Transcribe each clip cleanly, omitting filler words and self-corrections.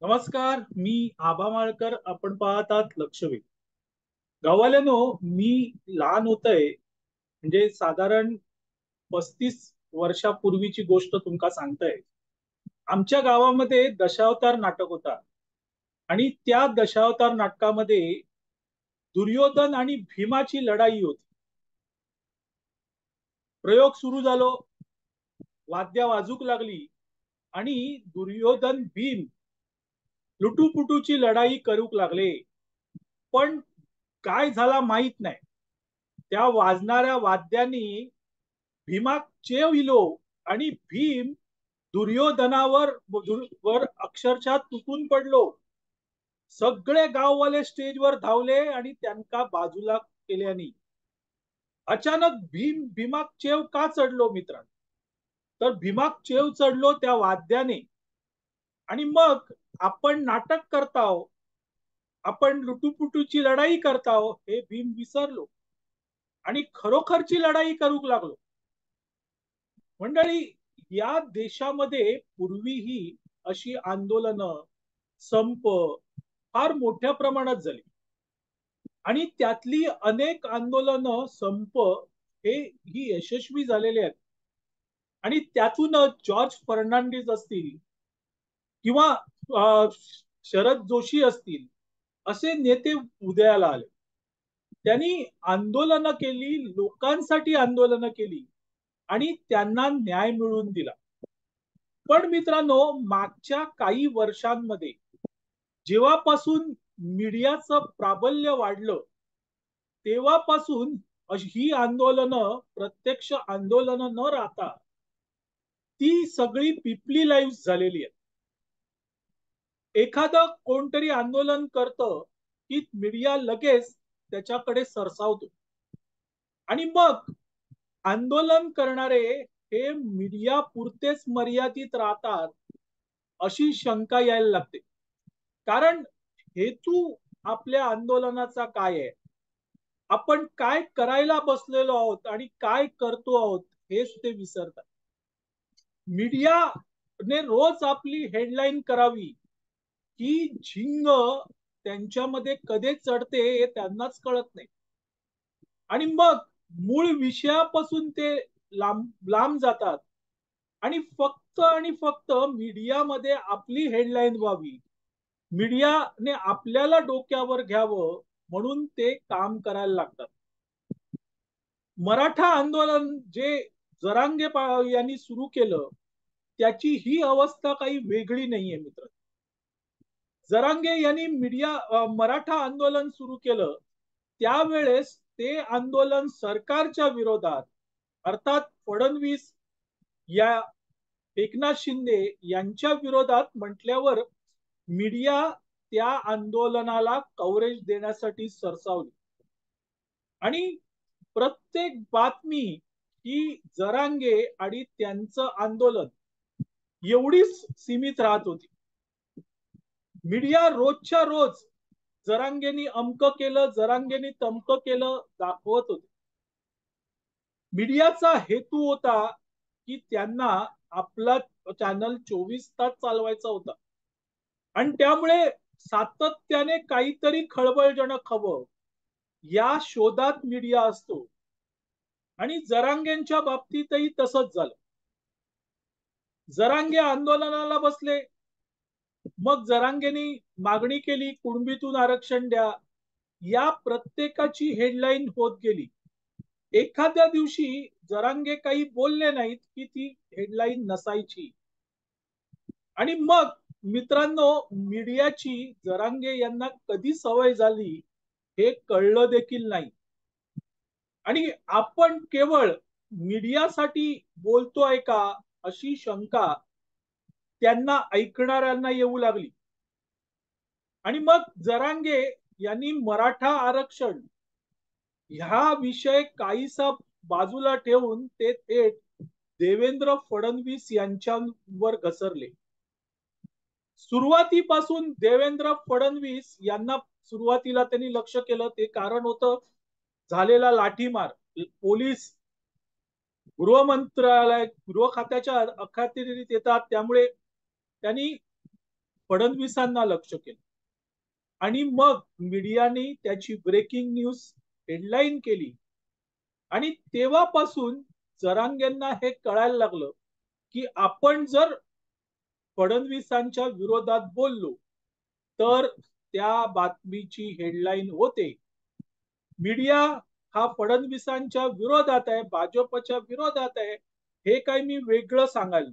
नमस्कार, मी आबा माळकर. आपण पाहत आहात लक्षवेध. गावाल्यानो, मी लहान होतय म्हणजे साधारण 35 वर्षापूर्वीची गोष्ट तुमका सांगताय. आमच्या गावामध्ये दशावतार नाटक होता आणि त्या दशावतार नाटकामध्ये दुर्योधन आणि भीमाची लढाई होती. प्रयोग सुरू झालो, वाद्य वाजूक लागली आणि दुर्योधन भीम लुटूपुटूची लढाई करूक लागले. पण काय झाला माहित नाही. त्या वाजणाऱ्या वाद्यांनी भीमाक चेव इलो आणि भीम दुर्योधनावर वर अक्षरशः तुटून पडलो. सगळे गाववाले स्टेजवर धावले आणि त्यांना बाजूला केल्यानी अचानक भीमाक चेव का चढलो मित्रांनो? तर भीमाक चेव चढलो त्या वाद्याने. आणि मग आपण नाटक करताव, आपण लुटूपुटूची लढाई करताव हे भीम विसरलो आणि खरोखरची लढाई करूक लागलो. मंडळी, या देशामध्ये पूर्वीही अशी आंदोलनं, संप फार मोठ्या प्रमाणात झाली आणि त्यातली अनेक आंदोलनं, संप ही यशस्वी झालेले आहेत. आणि त्यातूनच जॉर्ज फर्नांडिस असतील किंवा अ, शरद जोशी असतील, असे नेते उदयाला आले. त्यांनी आंदोलनं केली, लोकांसाठी आंदोलनं केली आणि त्यांना न्याय मिळवून दिला. पण मित्रांनो, मागच्या काही वर्षांमध्ये जेव्हापासून मीडियाचं प्राबल्य वाढलं, तेव्हापासून ही आंदोलनं प्रत्यक्ष आंदोलनं न राहता ती सगळी पिपली लाईव्ह झालेली आहेत. एखादं कोणतरी आंदोलन करतं की मीडिया लगेच त्याच्याकडे सरसावतो आणि मग आंदोलन करणारे हे मीडिया पुरतेच मर्यादित राहतात अशी शंका यायला लागते. कारण हेतू आपल्या आंदोलनाचा काय आहे, आपण काय करायला बसलेलो आहोत आणि काय करतो आहोत हेच ते विसरतात. मीडियाने रोज आपली हेडलाईन करावी की झिंग त्यांच्यामध्ये कधी चढते हे त्यांनाच कळत नाही. आणि मग मूळ विषयापासून ते लांब लांब जातात आणि फक्त मीडियामध्ये आपली हेडलाईन व्हावी, मीडियाने आपल्याला डोक्यावर घ्यावं म्हणून ते काम करायला लागतात. मराठा आंदोलन जे यांनी सुरू केलं, त्याची ही अवस्था काही वेगळी नाहीये मित्र. जरांगे यांनी मराठा आंदोलन सुरू केलं, त्यावेळेस ते आंदोलन सरकारच्या विरोधात, अर्थात फडणवीस या एकनाथ शिंदे यांच्या विरोधात म्हटल्यावर मीडिया त्या आंदोलनाला कव्हरेज देण्यासाठी सरसावली आणि प्रत्येक बातमी ही जरांगे आणि त्यांचं आंदोलन एवढीच सीमित राहत होती. मीडिया रोजच्या रोज जरांगेनी अमक केलं, जरांगेनी तमक केलं दाखवत होते. मीडियाचा हेतू होता की त्यांना आपला चॅनल 24 तास चालवायचा होता आणि त्यामुळे सातत्याने काहीतरी खळबळजनक हवं या शोधात मीडिया असतो. आणि जरांगेंच्या बाबतीतही तसंच झालं. जरांगे आंदोलनाला बसले, मग जरांगेनी मागणी केली कुणबीतून आरक्षण द्या. या प्रत्येकाची हेडलाईन होत गेली. एखाद्या दिवशी जरांगे काही बोलले नाहीत की ती हेडलाईन नसायची. आणि मग मित्रांनो, मीडियाची जरांगे यांना कधी सवय झाली हे कळलं देखील नाही. आणि आपण केवळ मीडियासाठी बोलतोय का अशी शंका त्यांना ऐकणाऱ्यांना येऊ लागली. आणि मग जरांगे यांनी मराठा आरक्षण ह्या विषय काहीसा बाजूला ठेवून ते थेट देवेंद्र फडणवीस यांच्यावर घसरले. सुरुवातीपासून देवेंद्र फडणवीस यांना सुरुवातीला त्यांनी लक्ष केलं, ते कारण होतं झालेला लाठीमार. पोलीस गृह खात्याच्या अखत्यारीत येतात, त्यामुळे त्यांनी फडणवीसांना लक्ष केलं आणि मग मीडियाने त्याची ब्रेकिंग न्यूज हेडलाईन केली आणि तेव्हापासून जरांगेंना हे कळायला लागलं की आपण जर फडणवीसांच्या विरोधात बोललो तर त्या बातमीची हेडलाईन होते. मीडिया हा फडणवीसांच्या विरोधात आहे, भाजपच्या विरोधात आहे, हे काही मी वेगळं सांगायला.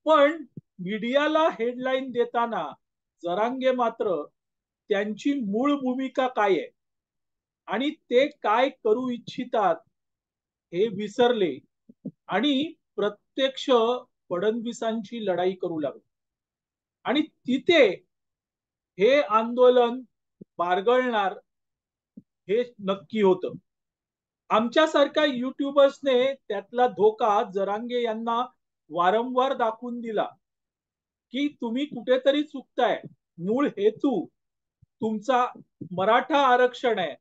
पण मीडियाला हेडलाईन देताना जरांगे मात्र त्यांची मूळ भूमिका काय आहे आणि ते काय करू इच्छितात हे विसरले आणि प्रत्यक्ष फडणवीसांची लढाई करू लागले आणि तिथे हे आंदोलन बारगळणार हे नक्की होतं. आमच्यासारख्या युट्यूबर्सने त्यातला धोका जरांगे यांना वारंवार दाखवून दिला की तुम्ही कुठेतरी चुकताय. मूळ हेतू तुमचा मराठा आरक्षण आहे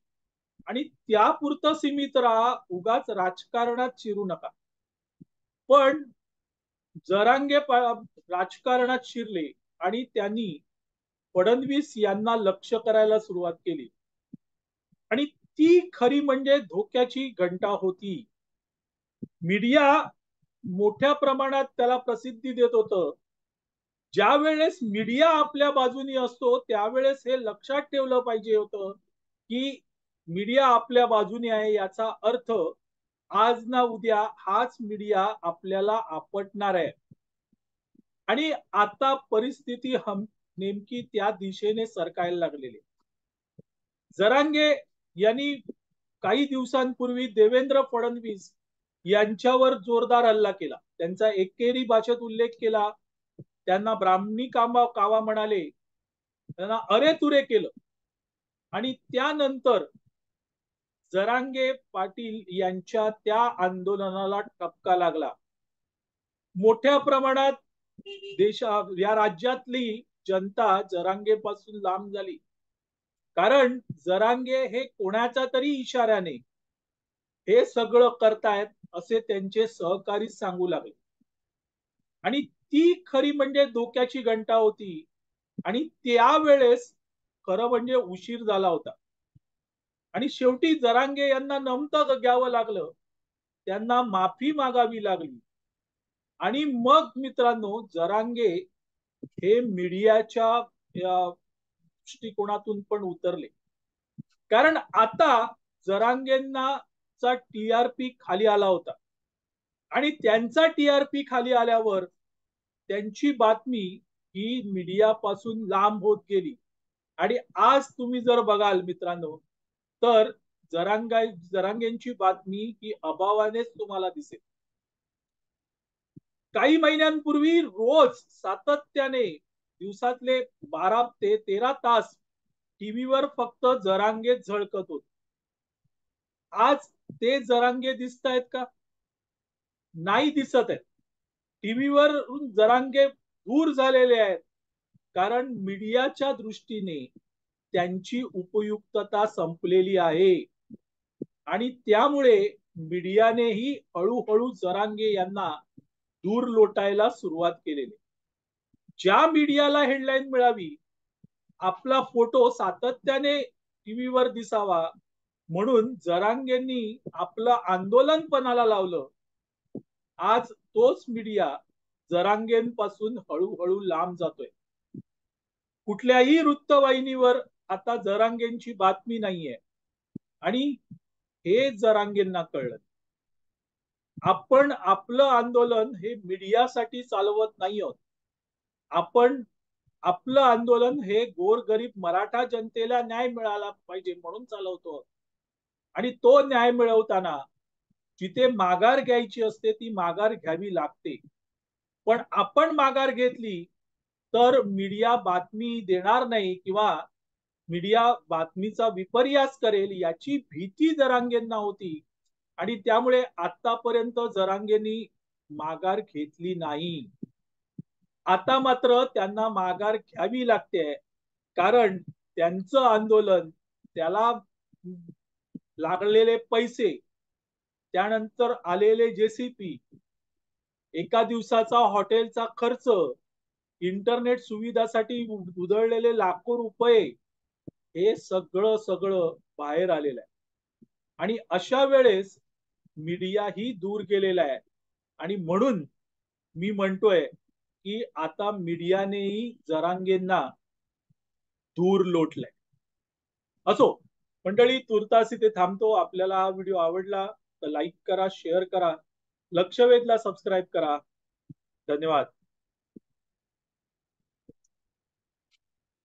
आणि त्यापुरतं सीमित राहा, उगाच राजकारणात शिरू नका. पण जरांगे राजकारणात शिरले आणि त्यांनी फडणवीस यांना लक्ष करायला सुरुवात केली आणि ती खरी म्हणजे धोक्याची घंटा होती. मीडिया मोठ्या प्रमाणात त्याला प्रसिद्धी देत होतं. ज्या वेळेस मीडिया आपल्या बाजूनी असतो त्यावेळेस हे लक्षात ठेवलं पाहिजे होतं की मीडिया आपल्या बाजूनी आहे, याचा अर्थ आज ना उद्या हाच मीडिया आपल्याला आपटणार आहे. आणि आता परिस्थिती नेमकी त्या दिशेने सरकायला लागलेली. जरांगे यांनी काही दिवसांपूर्वी देवेंद्र फडणवीस यांच्यावर जोरदार हल्ला केला. त्यांचा एकेरी भाषेत उल्लेख केला, त्यांना ब्राह्मणी कावा म्हणाले, त्यांना अरे तुरे केलं आणि त्यानंतर जरांगे पाटील यांच्या त्या आंदोलनाला ठपका लागला. मोठ्या प्रमाणात या राज्यातली जनता जरांगेपासून लांब झाली. कारण जरांगे हे कोणाच्या तरी इशाऱ्याने हे सगळं करतायत असे त्यांचे सहकारी सांगू लागले आणि ती खरी म्हणजे धोक्याची घंटा होती आणि त्यावेळेस खरं म्हणजे उशीर झाला होता आणि शेवटी जरांगे यांना नमतं घ्यावं लागलं, त्यांना माफी मागावी लागली आणि मग मित्रांनो जरांगे हे मीडियाच्या दृष्टिकोनातून पण उतरले. कारण आता जरांगेंना टीआरपी खाली आला होता आणि त्यांचा टीआरपी खाली आल्यावर त्यांची बातमी ही मीडियापासून लांब होत गेली आणि आज तुम्ही जर बघाल मित्रांनो तर जरांगेंची बातमी ही अभावानेच तुम्हाला दिसेल. काही महिन्यांपूर्वी रोज सातत्याने दिवसातले 12 ते 13 तास टीव्हीवर फक्त जरांगे झळकत होते. आज ते जरांगे दिसत आहेत का? नाही दिसत आहेत. टीव्हीवर जरांगे दूर झालेले आहेत कारण मीडियाच्या दृष्टीने त्यांची उपयुक्तता संपलेली आहे आणि त्यामुळे मीडियानेही हळूहळू जरांगे यांना दूर लोटायला सुरुवात केलेली. ज्या मीडियाला हेडलाईन मिळावी, आपला फोटो सातत्याने टीव्हीवर दिसावा म्हणून जरांगेंनी आपलं आंदोलन पणाला लावलं. आज तोच मीडिया जरांगेंपासून हळूहळू लांब जातोय. कुठल्याही वृत्तवाहिनीवर आता जरांगेंची बातमी नाहीये आणि हे जरांगेंना कळलं. आपण आपलं आंदोलन हे मीडियासाठी चालवत नाही आहोत. आपण आपलं आंदोलन हे गोरगरीब मराठा जनतेला न्याय मिळाला पाहिजे म्हणून चालवतो आणि तो न्याय मिळवताना जिथे माघार घ्यायची असते ती माघार घ्यावी लागते. पण आपण माघार घेतली तर मीडिया बातमी देणार नाही किंवा मीडिया बातमीचा विपर्यास करेल याची भीती जरांगेंना होती आणि त्यामुळे आतापर्यंत जरांगेंनी माघार घेतली नाही. आता मात्र त्यांना माघार घ्यावी लागते कारण त्यांचं आंदोलन, त्याला लागलेले पैसे, त्यानंतर आलेले जेसीपी, एका दिवसाचा हॉटेलचा खर्च इंटरनेट सुविधासाठी उधळलेले लाखो रुपये हे सगळं सगळं बाहेर आलेलं आहे. आणि अशा वेळेस मीडिया ही दूर गेलेला आहे. आणि म्हणून मी म्हणतोय की आता मीडियानेही जरांगेंना दूर लोटलंय. असो मंडळी, तुर्तास इथे थांबतो. आपल्याला हा व्हिडिओ आवडला तर लाईक करा, शेअर करा, लक्षवेधला सबस्क्राईब करा. धन्यवाद.